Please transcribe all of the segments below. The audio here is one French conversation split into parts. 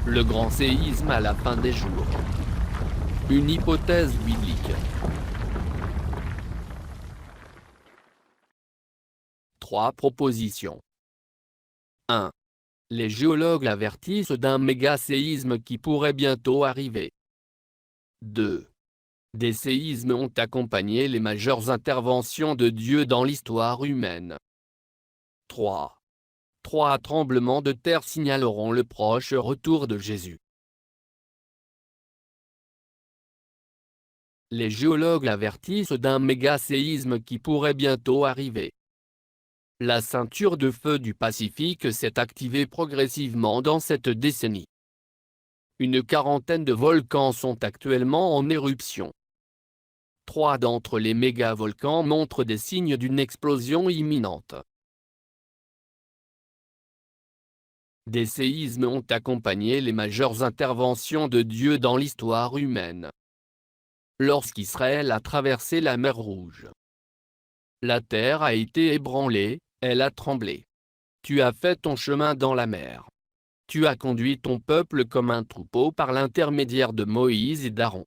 Le grand séisme à la fin des jours. Une hypothèse biblique. 3 propositions. 1. Les géologues avertissent d'un méga-séisme qui pourrait bientôt arriver. 2. Des séismes ont accompagné les majeures interventions de Dieu dans l'histoire humaine. 3. 3 tremblements de terre signaleront le proche retour de Jésus. Les géologues avertissent d'un méga-séisme qui pourrait bientôt arriver. La ceinture de feu du Pacifique s'est activée progressivement dans cette décennie. Une quarantaine de volcans sont actuellement en éruption. 3 d'entre les méga-volcans montrent des signes d'une explosion imminente. Des séismes ont accompagné les majeures interventions de Dieu dans l'histoire humaine. Lorsqu'Israël a traversé la mer Rouge, la terre a été ébranlée, elle a tremblé. Tu as fait ton chemin dans la mer. Tu as conduit ton peuple comme un troupeau par l'intermédiaire de Moïse et d'Aaron.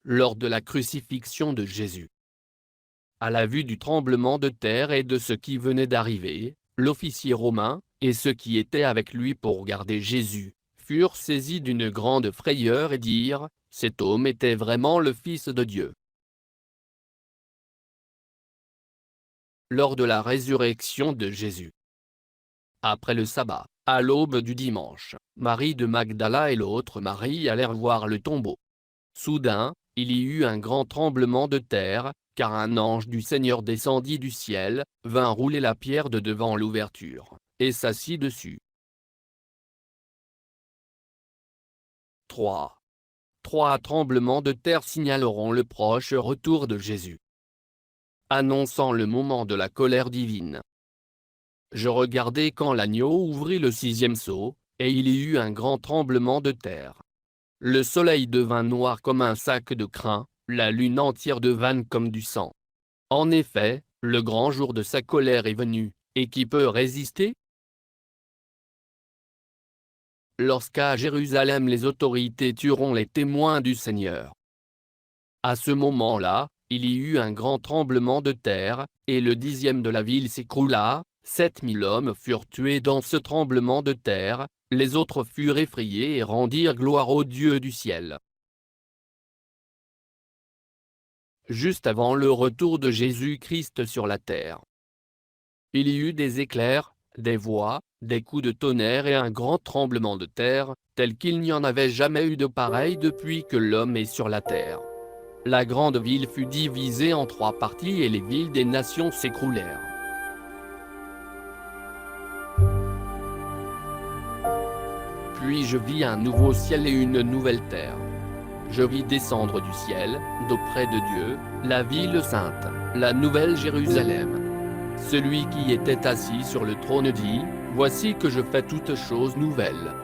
Lors de la crucifixion de Jésus, à la vue du tremblement de terre et de ce qui venait d'arriver, l'officier romain, et ceux qui étaient avec lui pour garder Jésus, furent saisis d'une grande frayeur et dirent, « Cet homme était vraiment le Fils de Dieu. » Lors de la résurrection de Jésus. Après le sabbat, à l'aube du dimanche, Marie de Magdala et l'autre Marie allèrent voir le tombeau. Soudain, il y eut un grand tremblement de terre, car un ange du Seigneur descendit du ciel, vint rouler la pierre de devant l'ouverture, et s'assit dessus. 3. 3 tremblements de terre signaleront le proche retour de Jésus, annonçant le moment de la colère divine. Je regardai quand l'agneau ouvrit le 6e sceau, et il y eut un grand tremblement de terre. Le soleil devint noir comme un sac de crin, la lune entière devint comme du sang. En effet, le grand jour de sa colère est venu, et qui peut résister? Lorsqu'à Jérusalem les autorités tueront les témoins du Seigneur. À ce moment-là, il y eut un grand tremblement de terre, et le 10e de la ville s'écroula, 7000 hommes furent tués dans ce tremblement de terre, les autres furent effrayés et rendirent gloire au Dieu du ciel. Juste avant le retour de Jésus-Christ sur la terre, il y eut des éclairs, des voix, des coups de tonnerre et un grand tremblement de terre, tel qu'il n'y en avait jamais eu de pareil depuis que l'homme est sur la terre. La grande ville fut divisée en 3 parties et les villes des nations s'écroulèrent. Puis je vis un nouveau ciel et une nouvelle terre. Je vis descendre du ciel, d'auprès de Dieu, la ville sainte, la nouvelle Jérusalem. Celui qui était assis sur le trône dit, « Voici que je fais toutes choses nouvelles. »